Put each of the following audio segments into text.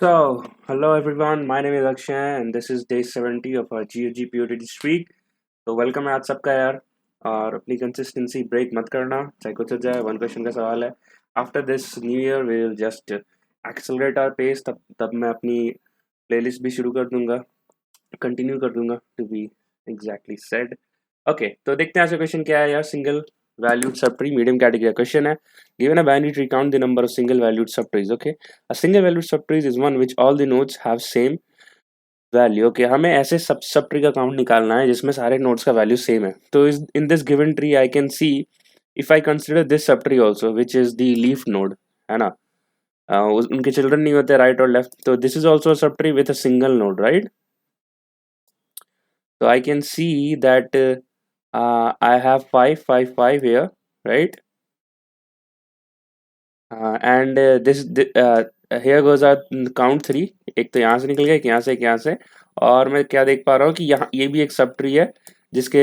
Hello everyone, my name is Akshay and this is day 70 of our GOG POTD streak. तो welcome है आज सबका यार। और अपनी कंसिस्टेंसी ब्रेक मत करना, चाहे कुछ हो जाए। वन क्वेश्चन का सवाल है। After this new year we will just accelerate our pace. तब तब मैं अपनी प्लेलिस्ट भी शुरू कर दूंगा, कंटिन्यू कर दूंगा to be exactly said. Okay, तो देखते हैं आज का क्वेश्चन क्या है यार। Single valued subtree medium category question है। given a binary tree, count the number of single valued subtrees. Okay, a single valued subtree is one which all the nodes have same value. Okay, हमें ऐसे sub tree का count निकालना है जिसमें सारे nodes का value same है। तो इस in this given tree I can see if I consider this sub tree also which is the leaf node, है ना। उनके चिल्ड्रन नहीं होते राइट और लेफ्ट, तो this is also sub tree with a single node, right. So I can see that I have 5 here, right? And here goes our count 3। एक तो यहाँ से निकल गया, एक यहाँ से, एक यहाँ से। और मैं क्या देख पा रहा हूँ कि यहाँ ये भी एक सब ट्री है जिसके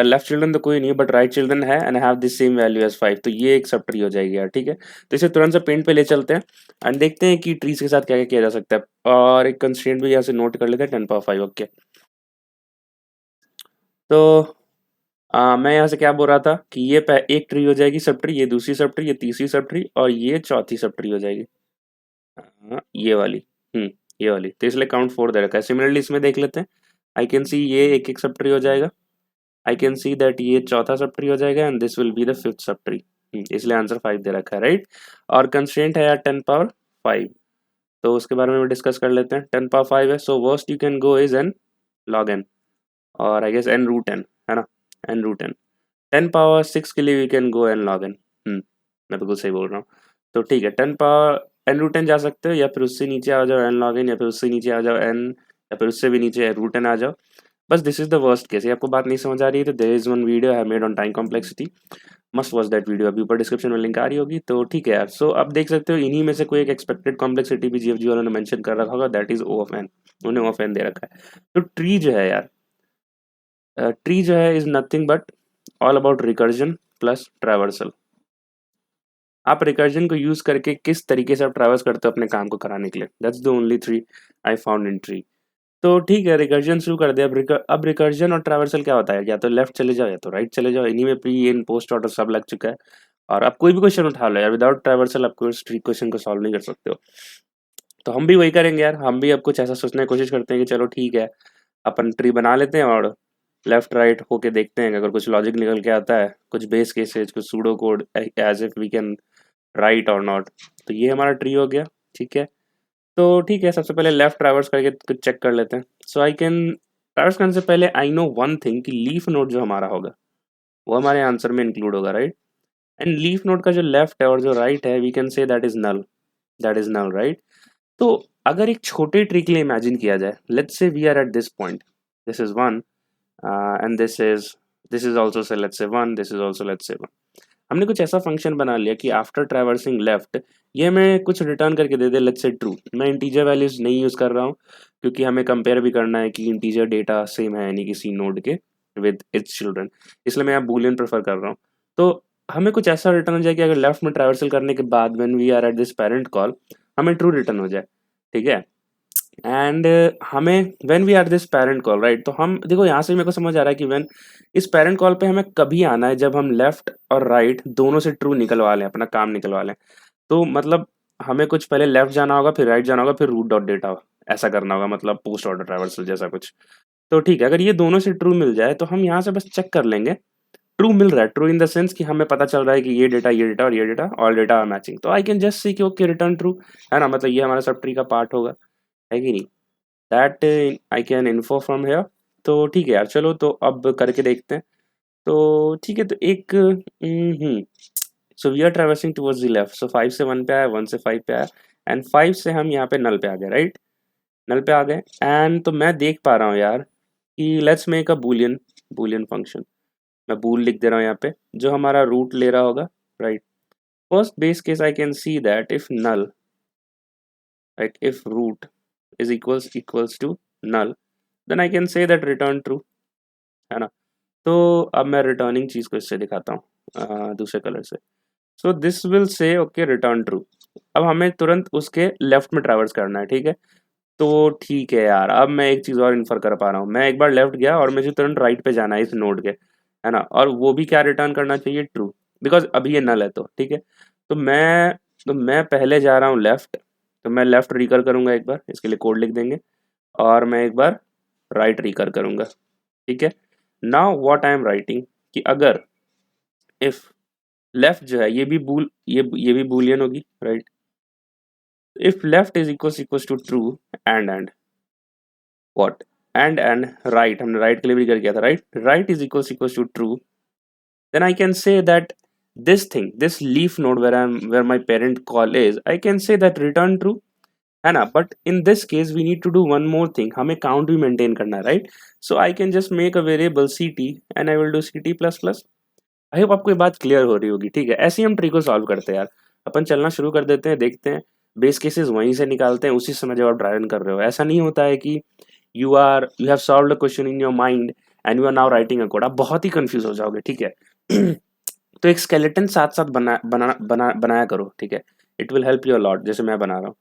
लेफ्ट चिल्ड्रन तो कोई नहीं बट राइट चिल्ड्रन है and have this same value as 5। तो ये एक सब ट्री हो जाएगी यार, ठीक है। तो इसे तुरंत से पेंट पे ले चलते हैं एंड देखते हैं कि ट्रीज के साथ क्या क्या किया जा सकता है। और एक कंस्ट्रेंट भी यहाँ से नोट कर लेते हैं, 10 पावर 5। ओके, तो मैं यहाँ से क्या बोल रहा था कि ये एक ट्री हो जाएगी सब ट्री, ये दूसरी सब ट्री, ये तीसरी सब ट्री और ये चौथी सब ट्री हो जाएगी। ये वाली, ये वाली। तो इसलिए काउंट 4 दे रखा है। सिमिलरली इसमें देख लेते हैं। आई कैन सी ये एक एक सब ट्री हो जाएगा। आई कैन सी दैट ये चौथा सब ट्री हो जाएगा and this will be the fifth sub tree. इसलिए आंसर 5 दे रखा है, राइट। और कंस्ट्रेंट है यार 10 पावर 5। तो उसके बारे में भी डिस्कस कर लेते हैं। 10 पावर 5 है, so worst you can go is n log n, और I guess n root n, है ना। N root N. 10 पावर 6 के लिए we can go n log n. मैं बिल्कुल सही बोल रहा हूँ। तो ठीक है, 10 पावर एन रूट एन जा सकते हो, या फिर उससे नीचे आ जाओ एन लॉग एन, या फिर उससे नीचे आ जाओ एन, या फिर उससे भी नीचे रूट एन आ जाओ। बस this is the worst case. ये आपको बात नहीं समझ आ रही है तो there is one video I have made on time complexity, must watch that video. अभी ऊपर डिस्क्रिप्शन में लिंक आ रही होगी। तो ठीक है यार, सो अब देख सकते हो इन्हीं में से कोई एक एक्सपेक्टेड कॉम्प्लेक्सिटी भी जीएफजी वालों ने मेंशन कर रखा होगा, that is O of n. उन्हें ओ ऑफ एन दे रखा है। तो ट्री जो है यार, ट्री जो है is nothing but all about recursion plus traversal. आप रिकर्जन को यूज करके किस तरीके से आप ट्रैवर्स करते हो अपने काम को कराने के लिए, that's the only three I found in tree. तो ठीक है, रिकर्जन शुरू कर दे। अब रिकर्जन और ट्रैवर्सल क्या होता है, या तो लेफ्ट चले जाओ या तो राइट चले जाओ। इन्हीं में प्री इन पोस्ट ऑर्डर सब लग चुका है। और अब कोई भी क्वेश्चन उठा लो यार, विदाउट ट्रैवर्सल आप कोई ट्री क्वेश्चन को सॉल्व नहीं कर सकते हो। तो हम भी वही करेंगे यार। हम भी अब कुछ ऐसा सोचने की कोशिश करते हैं कि चलो ठीक है, अपन ट्री बना लेते हैं और लेफ्ट राइट होके देखते हैं कि अगर कुछ लॉजिक निकल के आता है, कुछ बेस केसेस, कुछ pseudo code as if we can write और नॉट। तो ये हमारा ट्री हो गया, ठीक है। तो ठीक है, सबसे पहले लेफ्ट ट्रैवर्स करके कुछ चेक कर लेते हैं। सो आई कैन ट्रैवर्स करने से पहले आई नो वन थिंग कि लीफ नोड जो हमारा होगा वो हमारे आंसर में इंक्लूड होगा, राइट। एंड लीफ नोड का जो लेफ्ट है और जो राइट है we can say that is null, that is null, right. तो अगर एक छोटे ट्री के लिए इमेजिन किया जाए, let's say we are at this point, this is 1 and this is also say let's say 1, this is also let's say 1। हमने कुछ ऐसा फंक्शन बना लिया कि आफ्टर ट्रैवर्सिंग लेफ्ट ये हमें कुछ रिटर्न करके दे दे, लेट्स से ट्रू। मैं इंटीजर वैल्यूज नहीं यूज़ कर रहा हूँ क्योंकि हमें कंपेयर भी करना है कि इंटीजर डेटा सेम है यानी किसी नोड के विद इट्स चिल्ड्रन, इसलिए मैं यहाँ बूलियन प्रेफर कर रहा हूँ। तो हमें कुछ ऐसा रिटर्न हो जाए कि अगर लेफ्ट में ट्रैवर्सल करने के बाद when we are at this parent call हमें ट्रू रिटर्न हो जाए, ठीक है। एंड हमें when we are this parent call, right. तो हम देखो यहाँ से मेरे को समझ आ रहा है कि व्हेन इस पेरेंट कॉल पे हमें कभी आना है जब हम लेफ्ट और राइट दोनों से ट्रू निकलवा लें, अपना काम निकलवा लें। तो मतलब हमें कुछ पहले लेफ्ट जाना होगा, फिर राइट जाना होगा, फिर रूट डॉट डेटा ऐसा करना होगा, मतलब पोस्ट ऑर्डर ट्रैवर्सल जैसा कुछ। तो ठीक है, अगर ये दोनों से ट्रू मिल जाए तो हम यहाँ से बस चेक कर लेंगे। ट्रू मिल रहा है, ट्रू इन द सेंस कि हमें पता चल रहा है कि ये डेटा और ये data all data are matching. तो आई कैन जस्ट सी कि ओके रिटर्न ट्रू, है ना। मतलब ये हमारा सब ट्री का पार्ट होगा, है कि नहीं। That I can info from here. तो ठीक है यार, चलो तो अब करके देखते हैं। तो ठीक है, तो एक so we are traversing towards the left. So 5 से 1 पे आया, 1 से 5 पे आया एंड 5 से हम यहाँ पे नल पे आ गए, राइट। नल पे आ गए एंड तो मैं देख पा रहा हूँ यार कि let's make a Boolean Boolean function. मैं बूल लिख दे रहा हूँ यहाँ पे जो हमारा रूट ले रहा होगा, right. First base case I can see that if null, right, if root is equals to null then I can say that return true, है ना। तो अब मैं रिटर्निंग चीज़ को इससे दिखाता हूँ दूसरे कलर से। So this will say okay return true. अब हमें तुरंत उसके लेफ्ट में ट्रैवर्स करना है, ठीक है। तो ठीक है यार, अब मैं एक चीज़ और इन्फर कर पा रहा हूँ। मैं एक बार लेफ्ट गया और मुझे तुरंत राइट पे जाना है इस नोड के, है ना। और वो भी क्या रिटर्न करना चाहिए, ट्रू, बिकॉज अभी ये नल है, तो ठीक है। तो मैं पहले जा रहा हूँ लेफ्ट, तो मैं लेफ्ट रिकर करूंगा एक बार, इसके लिए कोड लिख देंगे। और मैं एक बार राइट रिकर करूंगा, ठीक है। Now what I am writing, कि अगर इफ लेफ्ट जो है, ये भी बूलियन होगी, right. If left is equals to true and what and right, हमने राइट के लिए भी कर किया था, right. Right is equals to true, then I can say that this thing, this leaf node where my parent call is, I can say that return true, है ना। But in this case we need to do one more thing, हमें count भी maintain करना है, right. So I can just make a variable C T and I will do C T plus plus. I hope आपको ये बात clear हो रही होगी, ठीक है। ऐसे ही हम ट्री को सॉल्व करते हैं यार। अपन चलना शुरू कर देते हैं, देखते हैं बेस केसेस वहीं से निकालते हैं, उसी समय जब आप ड्राइव कर रहे हो। ऐसा नहीं होता है कि you have solved a question in your mind and you are now writing a code, आप बहुत ही कंफ्यूज हो जाओगे, ठीक है। तो एक स्केलेटन साथ साथ बनाया करो, ठीक है। It will help you a lot, जैसे मैं बना रहा हूँ।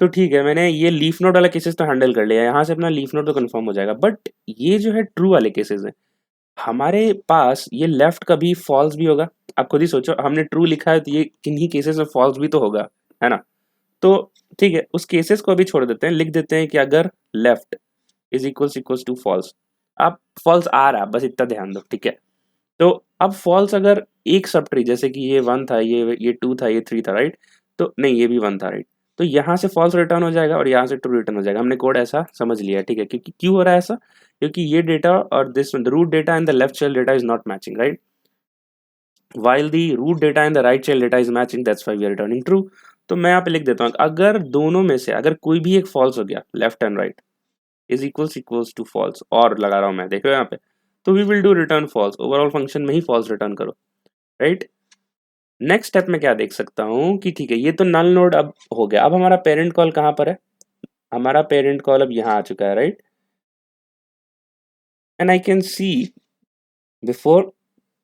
तो ठीक है, मैंने ये लीफ नोड वाला केसेस तो हैंडल कर लिया, यहाँ से अपना लीफ नोड तो कंफर्म हो जाएगा। बट ये जो है ट्रू वाले केसेस हैं, हमारे पास ये लेफ्ट का भी फॉल्स भी होगा। आप खुद ही सोचो, हमने ट्रू लिखा है तो ये किन्हीं केसेस में फॉल्स भी तो होगा, है ना। तो ठीक है, उस केसेस को अभी छोड़ देते हैं, लिख देते हैं कि अगर left is equals to false, आप फॉल्स आ रहा है, बस इतना ध्यान दो, ठीक है। तो अब फॉल्स अगर एक सब ट्री, जैसे कि ये 1 था, ये 2 था, ये 3 था, राइट। तो नहीं, ये भी 1 था, राइट। तो यहाँ से फॉल्स रिटर्न हो जाएगा और यहाँ से ट्रू रिटर्न हो जाएगा। हमने कोड ऐसा समझ लिया, ठीक है। क्योंकि क्यों हो रहा है ऐसा, क्योंकि ये डेटा और this the root data and the left child data is not matching, right. while the root data and the right child data is matching, that's why we are returning true। तो मैं यहाँ पे लिख देता हूँ, अगर दोनों में से अगर कोई भी एक फॉल्स हो गया, left and right is equals to false, और लगा रहा हूँ मैं, देख रहे हो यहाँ पे, तो we will do return false. Overall function में ही फॉल्स रिटर्न करो, राइट। नेक्स्ट स्टेप में क्या देख सकता हूँ कि ठीक है, ये तो नल नोड अब हो गया। अब हमारा पेरेंट कॉल कहाँ पर है, हमारा पेरेंट कॉल अब यहाँ आ चुका है, right. And I can see before,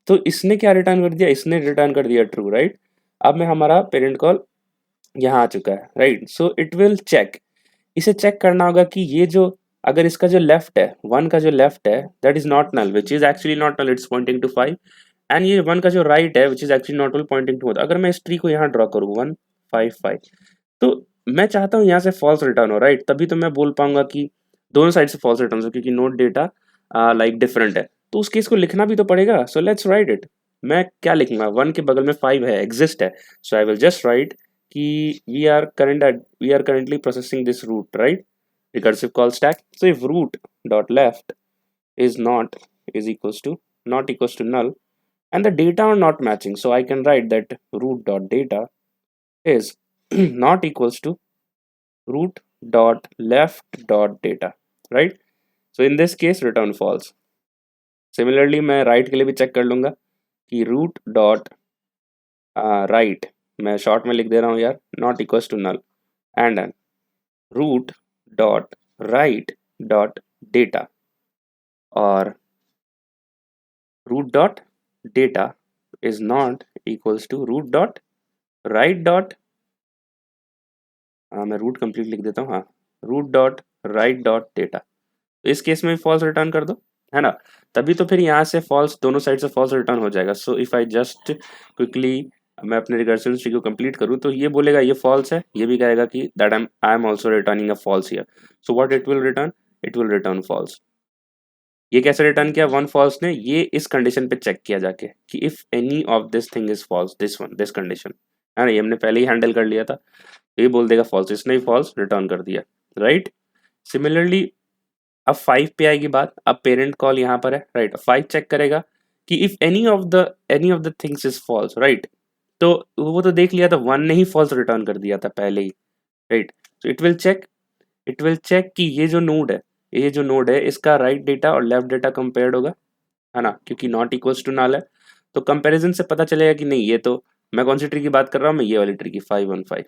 तो इसने क्या रिटर्न कर दिया, इसने रिटर्न कर दिया ट्रू, राइट। अब मैं हमारा पेरेंट कॉल यहाँ आ चुका है, right. So it will check, इसे चेक करना होगा कि ये जो, अगर इसका जो लेफ्ट है, 1 का जो लेफ्ट है, that is not null, which is actually not null, it's pointing to 5। And ये 1 का जो राइट है, which is actually not null, pointing to, अगर मैं इस ट्री को यहाँ ड्रॉ करूँ 1 5 5, तो मैं चाहता हूँ यहाँ से फॉल्स रिटर्न हो, राइट। तभी तो मैं बोल पाऊंगा कि दोनों साइड से फॉल्स रिटर्न हो, क्योंकि नोट डेटा लाइक डिफरेंट है। तो उस केस को लिखना भी तो पड़ेगा। So let's write it. मैं क्या लिखूंगा, 1 के बगल में 5 है, एग्जिस्ट है। So I will just write कि we are currently processing this root, right, recursive call stack। So if root dot left is not is equals to not equals to null and the data are not matching, so I can write that root dot data is not equals to root dot left dot data, right। So in this case return false। Similarly मैं right के लिए भी check कर लूंगा कि root dot right, मैं short में लिख दे रहा हूँ यार, not equals to null and root dot right dot data, और root dot data is not equals to root dot right dot, मैं root कंप्लीट लिख देता हूँ, हाँ, root dot right dot data। तो इस केस में फॉल्स रिटर्न कर दो, है ना। तभी तो फिर यहाँ से फॉल्स, दोनों साइड से फॉल्स रिटर्न हो जाएगा। So if I just quickly, मैं अपने रिकर्सिव ट्री को कंप्लीट करूँ, तो ये बोलेगा ये फॉल्स है, ये भी कहेगा कि that I am also returning a false here. So what it will return false. ये कैसे रिटर्न किया 1 फॉल्स ने, ये इस कंडीशन पे चेक किया जाके कि if any of this thing is false, this condition, है ना। ये हमने पहले ही हैंडल कर लिया था, ये बोल देगा फॉल्स, इसने ही फॉल्स रिटर्न कर दिया, राइट। सिमिलरली अब 5 पे आएगी बात। अब पेरेंट कॉल यहाँ पर है, राइट। 5 चेक करेगा कि if any of the things is false, right. तो वो तो देख लिया था, 1 ने ही फॉल्स रिटर्न कर दिया था पहले ही, राइट। तो इट विल चेक कि ये जो नोड है इसका राइट डेटा और लेफ्ट डेटा कंपेयर्ड होगा, है ना, क्योंकि नॉट इक्वल्स टू नल है। तो कंपैरिजन से पता चलेगा कि नहीं, ये तो, मैं कौन सी ट्री की बात कर रहा हूँ, मैं ये वाली ट्री की 5 1 5,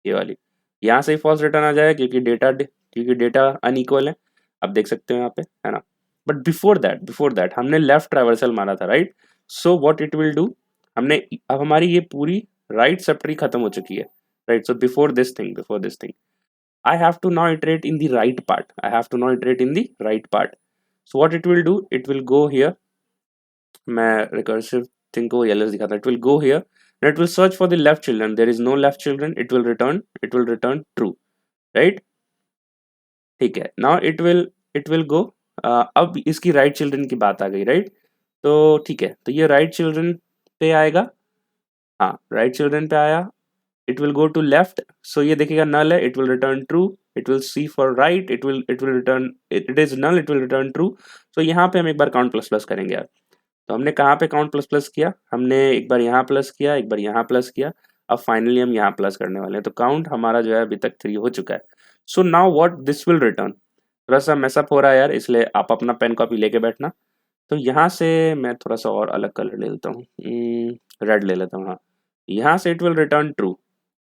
ये वाली। यहाँ से ही फॉल्स रिटर्न आ जाएगा क्योंकि डेटा अनइक्वल है। आप देख सकते हो यहाँ पे, है ना। बट बिफोर दैट हमने लेफ्ट ट्राइवर्सल मारा था, right. So what it will do, हमने अब हमारी ये पूरी राइट सब ट्री खत्म हो चुकी है। right? So before this thing, I have to now iterate in the right part. So what it will do, it will go here. मैं recursive thing को yellow दिखाता हूँ. It will go here and it will search for the left children. There is no left children. It will return true, right? ठीक है. Now it will go. अब इसकी right children की बात आ गई, right? तो ठीक है, तो ये right children पे आएगा. हाँ, right children पे आया. It will go to left, so ये देखेगा null है, it will return true. It will see for right, it will return, it is null, it will return true. So यहाँ पे हम एक बार count plus plus करेंगे यार. तो हमने कहाँ पे count plus plus किया, हमने एक बार यहाँ plus किया, एक बार यहाँ plus किया, अब finally हम यहाँ plus करने वाले हैं. तो count हमारा जो है अभी तक 3 हो चुका है. So now what this will return, थोड़ा सा mess up हो रहा है यार, इसलिए आप अपना पेन कॉपी लेके बैठना. तो यहाँ से मैं थोड़ा सा और अलग कलर ले लेता हूँ, रेड ले लेता हूँ. हाँ, यहाँ से it will return true,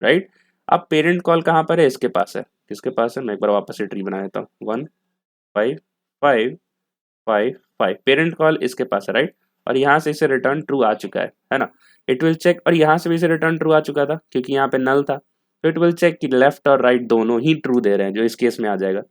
right. अब पेरेंट कॉल कहाँ पर है, इसके पास है. किसके पास है, मैं एक बार वापस से ट्री बना देता हूँ. 1 5 5 5 5, पेरेंट कॉल इसके पास है, राइट. और यहाँ से इसे रिटर्न ट्रू आ चुका है ना. इट विल चेक, और यहाँ से भी इसे रिटर्न ट्रू आ चुका था क्योंकि यहाँ पे नल था. तो इट विल चेक कि लेफ्ट और राइट दोनों ही ट्रू दे रहे हैं, जो इस केस में आ जाएगा,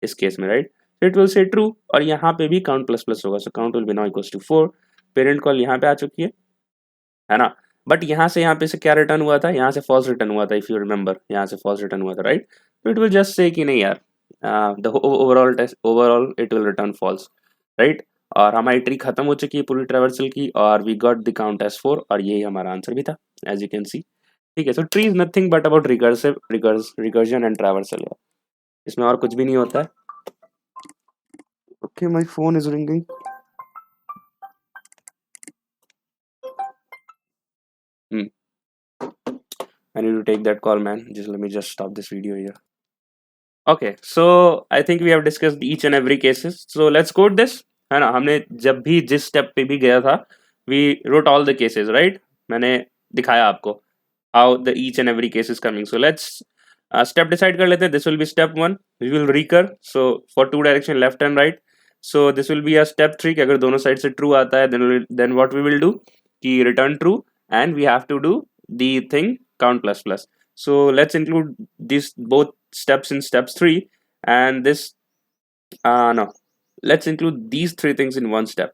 इस केस में, राइट. तो इट विल से ट्रू, और यहाँ पे भी काउंट प्लस प्लस होगा. So count will be now equals to 4. Parent call यहाँ पे आ चुकी है ना. बट यहाँ पे से क्या रिटर्न हुआ था, यहाँ से फॉल्स रिटर्न हुआ था. इफ यू रिमेंबर, यहाँ से फॉल्स रिटर्न हुआ था, राइट. तो इट विल जस्ट से कि नहीं यार, the overall it will return false, right. और हमारी ट्री खत्म हो चुकी है पूरी ट्रैवर्सल की, और we got the count as 4, और यही हमारा आंसर भी था, एज यू कैन सी. ठीक है. सो tree is nothing but about recursion and traversal. इसमें और कुछ भी नहीं होता है. Okay, my phone is ringing. I need to take that call, man. Just let me just stop this video here. Okay, so I think we have discussed each and every cases. So let's code this, है ना. हमने जब भी जिस step पे भी गया था, we wrote all the cases, right? मैंने दिखाया आपको how the each and every case is coming. So let's step decide कर लेते हैं. This will be step 1. We will recur. So for 2 direction left and right. So this will be a step 3 कि अगर दोनों side से true आता है, then what we will do कि return true, and we have to do the thing count plus plus. So let's include these both steps in steps 3, and this no, let's include these 3 things in one step.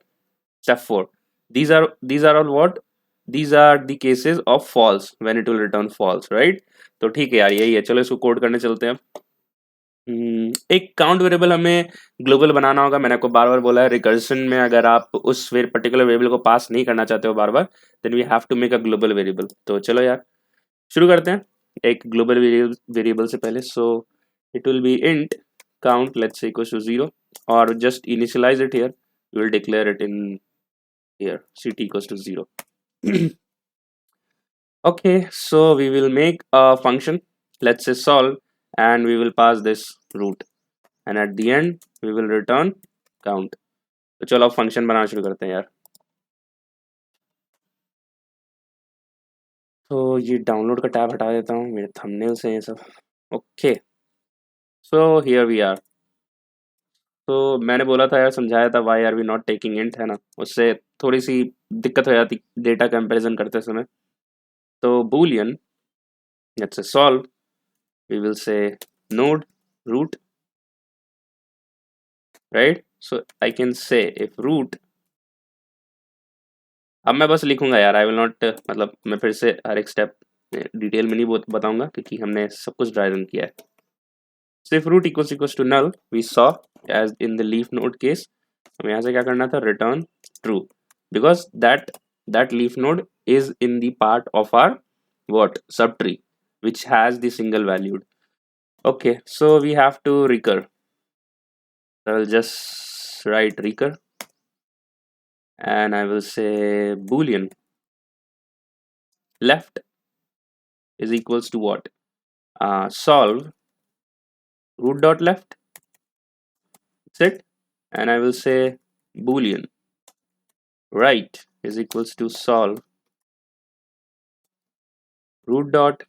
Step 4. These are all what, these are the cases of false, when it will return false, right. तो ठीक है यार, यही है. चलो इसको code करने चलते हैं. एक काउंट वेरिएबल हमें ग्लोबल बनाना होगा. मैंने आपको बार बार बोला है, रिकर्जन में अगर आप उस पर्टिकुलर वेरिएबल को पास नहीं करना चाहते हो बार बार, then we have to make a global variable. तो चलो यार शुरू करते हैं एक ग्लोबल वेरिएबल से पहले. So it will be int count, let's say equals to 0, और just initialize it here. We will declare it in here ct equals to 0. okay, so we will make a function, let's say solve, and we will pass this root, and at the end we will return count. तो चलो अब function बनाना शुरू करते हैं यार. तो ये download का टैब हटा देता हूँ, मेरे थंबनेल से ये सब. Okay, so here we are. तो मैंने बोला था यार, समझाया था why are we not taking int, है ना. उससे थोड़ी सी दिक्कत हो जाती डेटा कंपैरिजन करते समय. तो boolean, let's say solve, we will say node root, right. So I can say if root, अब मैं बस लिखूंगा यार, आई विल नॉट, मतलब मैं फिर से हर एक स्टेप डिटेल में नहीं बताऊंगा क्योंकि हमने सब कुछ ड्राई रन किया है. So if root equals to null, we saw as in the leaf node case, हमें यहाँ से क्या करना था, return true, because that leaf node is in the part of our what subtree which has the single valued. Okay, so we have to recur. I will just write recur, and I will say boolean left is equals to what, solve root dot left, that's it. And I will say boolean right is equals to solve root dot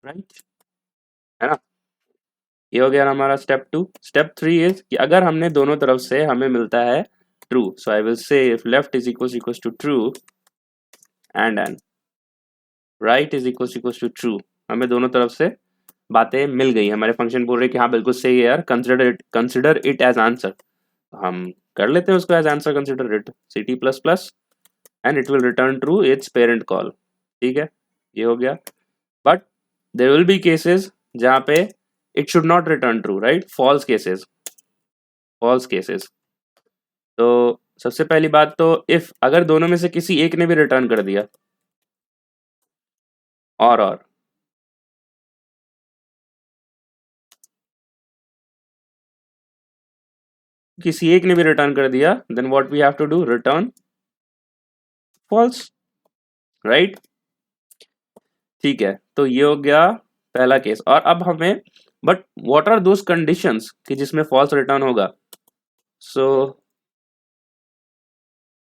right, है ना. ये हो गया हमारा step 2. Step 3 is कि अगर हमने दोनों तरफ से हमें मिलता है true, so I will say if left is equals to true and right is equals to true, हमें दोनों तरफ से बातें मिल गई, हमारे फंक्शन बोल रहे कि हाँ बिल्कुल सही है यार, कंसिडर इट एज आंसर। हम कर लेते हैं उसको as answer, consider it ct plus plus and it will return true its parent call. ठीक है, ये हो गया। But there will be cases जहाँ पे it should not return true, right, false cases, false cases. तो सबसे पहली बात तो इफ अगर दोनों में से किसी एक ने भी रिटर्न कर दिया, और किसी एक ने भी रिटर्न कर दिया, then what we have to do, return false, right. ठीक है, तो ये हो गया पहला केस। और अब हमें, but what are those conditions कि जिसमें फॉल्स रिटर्न होगा? So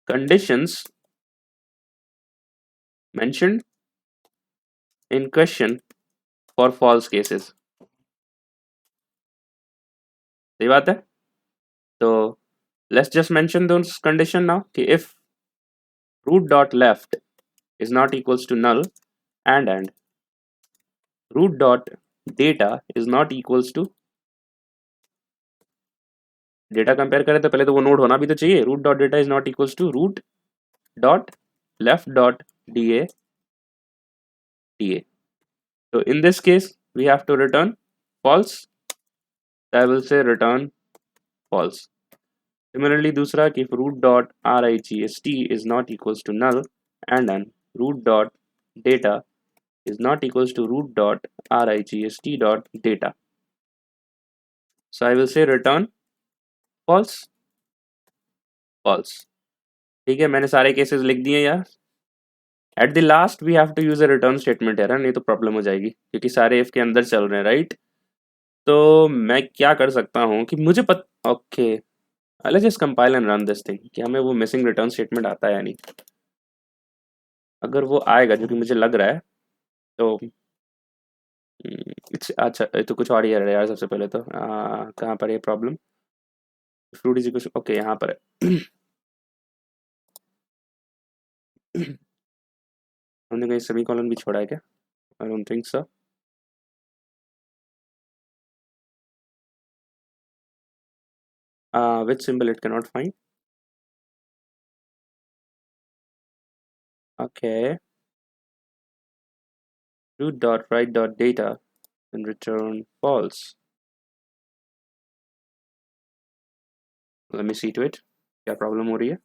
conditions mentioned in question for false cases. सही बात है। तो let's just mention those condition now कि if root dot left is not equals to null and root dot data is not equals to, data compare करें तो पहले तो वो नोड होना भी तो चाहिए। Root dot data is not equals to root dot left dot D A. तो in this case we have to return false, I will say return false. Similarly दूसरा कि root dot RIGST is not equals to null and root dot data is not equals to root dot RIGST dot data. So I will say return false, false। ठीक है, मैंने सारे cases लिख दिए यार। At the last we have to use a return statement यार, नहीं तो प्रॉब्लम हो जाएगी क्योंकि सारे इफ के अंदर चल रहे हैं, राइट। तो मैं क्या कर सकता हूँ कि मुझे okay, let's just compile and run this thing कि हमें वो मिसिंग रिटर्न स्टेटमेंट आता है या नहीं। अगर वो आएगा, जो कि मुझे लग रहा है, तो अच्छा तो कुछ और ही है यार। सबसे पहले तो कहाँ पर है problem? Fruit is equal, okay यहाँ पर है। हमने कहीं सेमीकोलन भी छोड़ा है क्या? I don't think so. Which symbol it cannot find? Okay, root dot write dot data and return false. Let me see to it, क्या प्रॉब्लम हो रही है।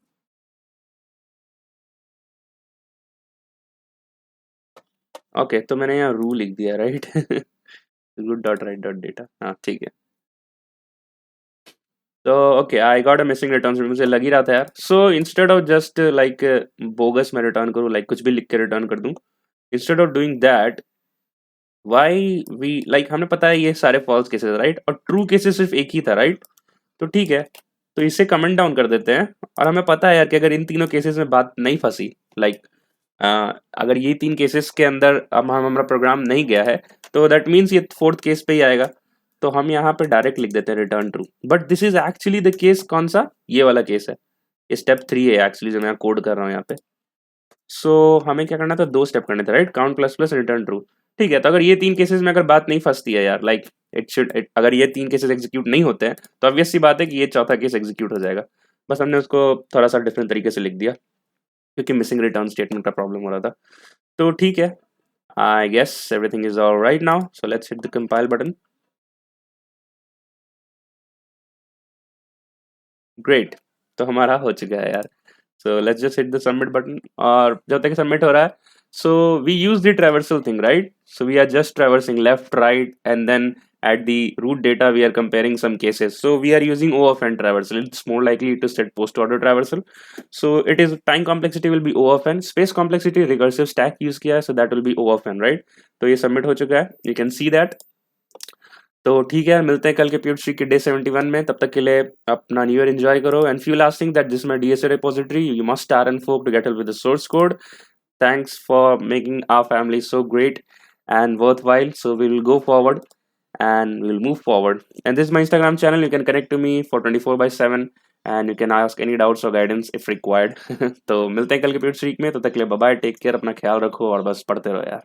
ओके तो मैंने यहाँ रू लिख दिया, राइट। root dot write dot data, हाँ ठीक है। तो okay I got a missing return, मुझे लग ही रहा था यार। So instead of just like bogus मैं रिटर्न करूँ, लाइक कुछ भी लिख के रिटर्न कर दूँ, instead of doing that why we like, हमें पता है ये सारे फॉल्स केसेस, राइट, और ट्रू केसेस सिर्फ एक ही था, राइट। तो ठीक है, तो इसे कमेंट डाउन कर देते हैं। और हमें पता है यार कि अगर इन तीनों केसेस में बात नहीं फंसी, लाइक अगर ये तीन केसेस के अंदर हमारा प्रोग्राम नहीं गया है, तो दैट मीन्स ये फोर्थ केस पे ही आएगा। तो हम यहाँ पे डायरेक्ट लिख देते हैं return true. But this is actually the case, कौन सा? ये वाला केस है, ये स्टेप 3 है एक्चुअली जो मैं कोड कर रहा हूँ यहाँ पे। सो हमें क्या करना था, 2 स्टेप करने थे, right, count plus plus return true. ठीक है, तो अगर ये 3 केसेस में अगर बात नहीं फंसती है यार, लाइक अगर ये 3 केसेस एग्जीक्यूट नहीं होते हैं, तो ऑब्वियस सी बात है कि ये चौथा केस एग्जीक्यूट हो जाएगा। बस हमने उसको थोड़ा सा डिफरेंट तरीके से लिख दिया क्योंकि मिसिंग रिटर्न स्टेटमेंट का प्रॉब्लम हो रहा था। तो ठीक है, I guess everything is all right now, so let's hit the compile button. Great, तो हमारा हो चुका है यार। So let's just hit the submit button. और जब तक सबमिट हो रहा है, so we use the traversal thing, right. So we are just traversing left right and then at the root data we are comparing some cases, so we are using O of n traversal. It's more likely to set post order traversal, so it is time complexity will be O of n, space complexity recursive stack use किया है, so that will be O of n, right। तो ये submit हो चुका है, you can see that। तो ठीक है, मिलते हैं कल के प्यूट स्ट्रीक के डे 71 में। तब तक के लिए अपना न्यू ईयर एंजॉय करो and few last thing that this my DSA repository, you must star and fork to get help with the source code। Thanks for making our family so great and worthwhile, so we will go forward and we'll move forward। And this is my Instagram channel, you can connect to me for 24/7 and you can ask any doubts or guidance if required। तो मिलते हैं कल के प्यूट streak में, तब तक के लिए बाय बाय, टेक केयर, अपना ख्याल रखो और बस पढ़ते रहो यार।